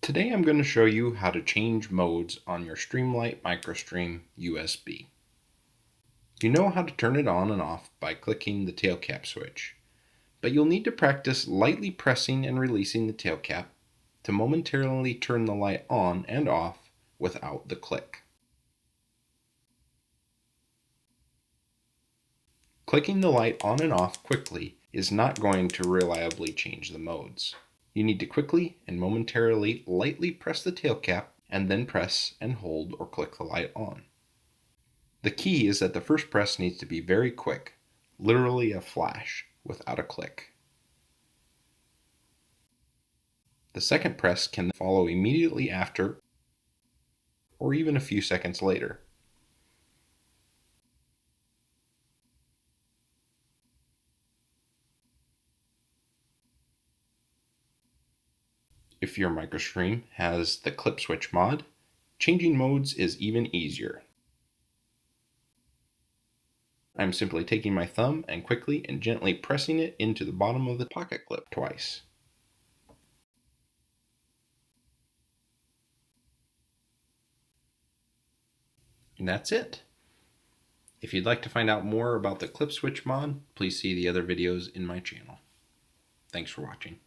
Today I'm going to show you how to change modes on your Streamlight Microstream USB. You know how to turn it on and off by clicking the tailcap switch, but you'll need to practice lightly pressing and releasing the tailcap to momentarily turn the light on and off without the click. Clicking the light on and off quickly is not going to reliably change the modes. You need to quickly and momentarily lightly press the tailcap and then press and hold or click the light on. The key is that the first press needs to be very quick, literally a flash, without a click. The second press can follow immediately after or even a few seconds later. If your Microstream has the ClipSwitch mod, changing modes is even easier. I'm simply taking my thumb and quickly and gently pressing it into the bottom of the pocket clip twice. And that's it. If you'd like to find out more about the ClipSwitch mod, please see the other videos in my channel. Thanks for watching.